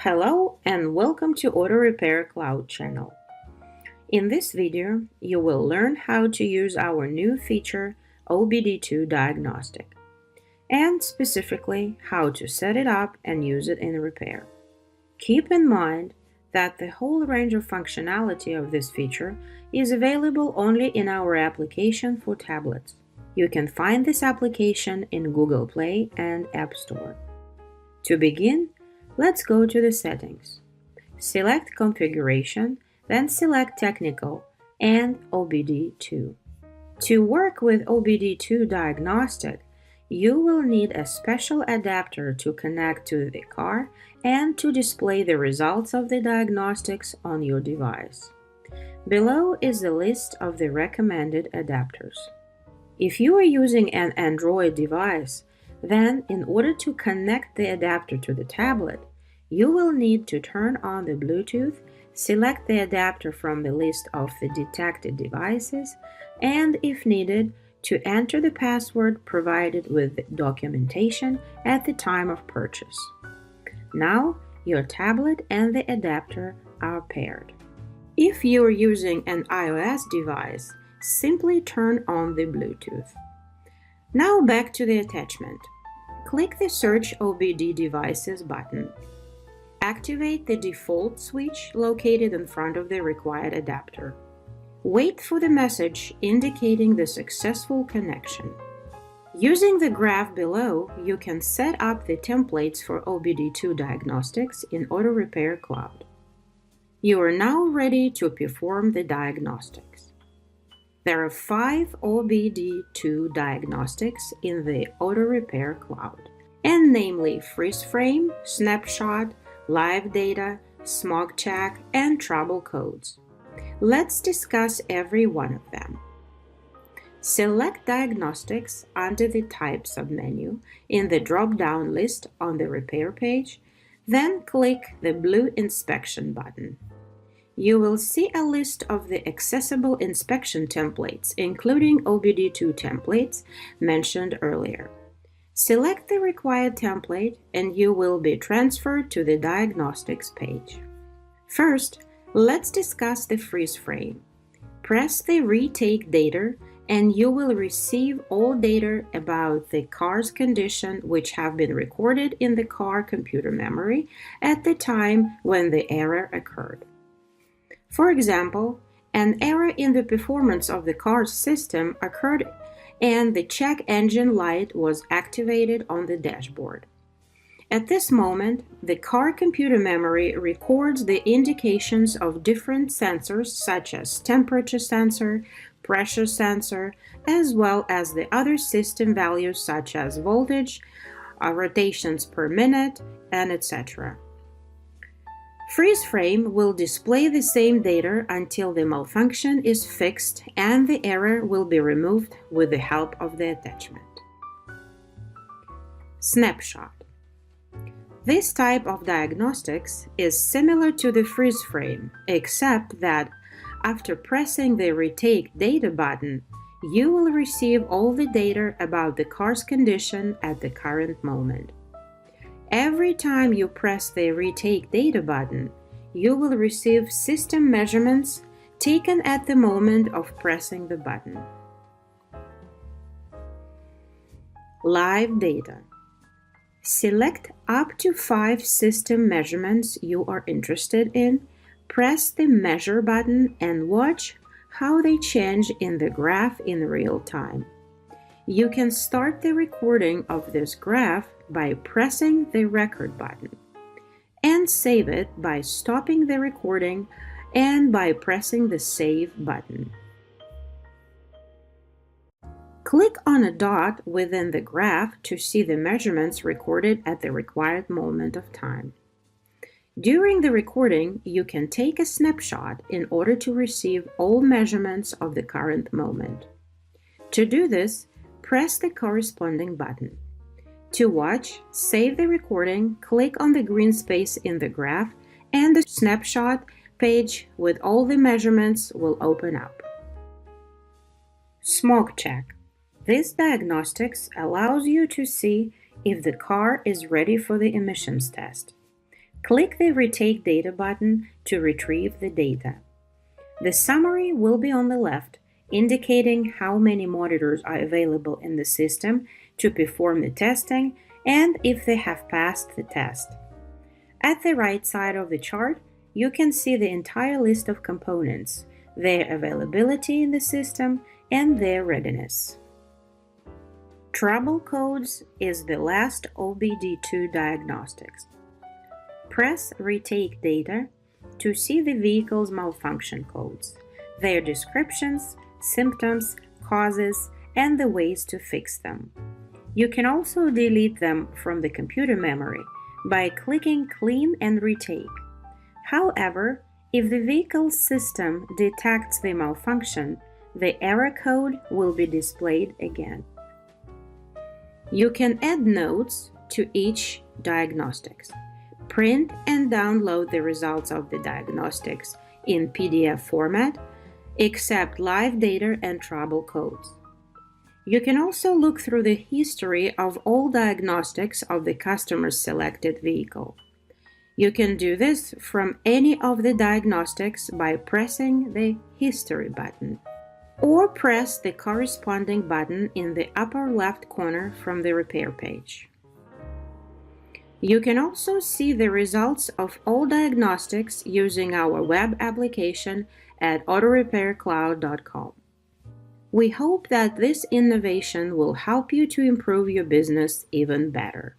Hello and welcome to AutoRepair Cloud channel. In this video, you will learn how to use our new feature OBD-II Diagnostic, and specifically how to set it up and use it in repair. Keep in mind that the whole range of functionality of this feature is available only in our application for tablets. You can find this application in Google Play and App Store. To begin, let's go to the settings. Select Configuration, then select Technical and OBD-II. To work with OBD-II Diagnostic, you will need a special adapter to connect to the car and to display the results of the diagnostics on your device. Below is the list of the recommended adapters. If you are using an Android device, then in order to connect the adapter to the tablet, you will need to turn on the Bluetooth, select the adapter from the list of the detected devices, and if needed, to enter the password provided with the documentation at the time of purchase. Now, your tablet and the adapter are paired. If you are using an iOS device, simply turn on the Bluetooth. Now back to the attachment. Click the Search OBD Devices button. Activate the default switch located in front of the required adapter. Wait for the message indicating the successful connection. Using the graph below, you can set up the templates for OBD-II Diagnostics in AutoRepair Cloud. You are now ready to perform the diagnostics. There are 5 OBD-II diagnostics in the AutoRepair Cloud, and namely Frazme, Snapshot, Live Data, Smog Check, and Trouble Codes. Let's discuss every one of them. Select Diagnostics under the Type submenu in the drop-down list on the Repair page, then click the blue Inspection button. You will see a list of the accessible inspection templates, including OBD-II templates mentioned earlier. Select the required template and you will be transferred to the Diagnostics page. First, let's discuss the freeze frame. Press the Retake Data and you will receive all data about the car's condition which have been recorded in the car computer memory at the time when the error occurred. For example, an error in the performance of the car's system occurred and the check engine light was activated on the dashboard. At this moment, the car computer memory records the indications of different sensors such as temperature sensor, pressure sensor, as well as the other system values such as voltage, rotations per minute, and etc. Freeze frame will display the same data until the malfunction is fixed and the error will be removed with the help of the attachment. Snapshot. This type of diagnostics is similar to the freeze frame, except that after pressing the Retake Data button, you will receive all the data about the car's condition at the current moment. Every time you press the Retake Data button, you will receive system measurements taken at the moment of pressing the button. Live Data. Select up to 5 system measurements you are interested in, press the Measure button and watch how they change in the graph in real time. You can start the recording of this graph by pressing the Record button, and save it by stopping the recording and by pressing the Save button. Click on a dot within the graph to see the measurements recorded at the required moment of time. During the recording, you can take a snapshot in order to receive all measurements of the current moment. To do this, press the corresponding button. To watch, save the recording, click on the green space in the graph, and the snapshot page with all the measurements will open up. Smog Check. This diagnostics allows you to see if the car is ready for the emissions test. Click the Retake Data button to retrieve the data. The summary will be on the left, indicating how many monitors are available in the system to perform the testing and if they have passed the test. At the right side of the chart, you can see the entire list of components, their availability in the system, and their readiness. Trouble codes is the last OBD-II diagnostics. Press Retake Data to see the vehicle's malfunction codes, their descriptions, symptoms, causes, and the ways to fix them. You can also delete them from the computer memory by clicking Clean and Retake. However, if the vehicle's system detects the malfunction, the error code will be displayed again. You can add notes to each diagnostics. Print and download the results of the diagnostics in PDF format, except live data and trouble codes. You can also look through the history of all diagnostics of the customer's selected vehicle. You can do this from any of the diagnostics by pressing the History button, or press the corresponding button in the upper left corner from the repair page. You can also see the results of all diagnostics using our web application at AutoRepairCloud.com. We hope that this innovation will help you to improve your business even better.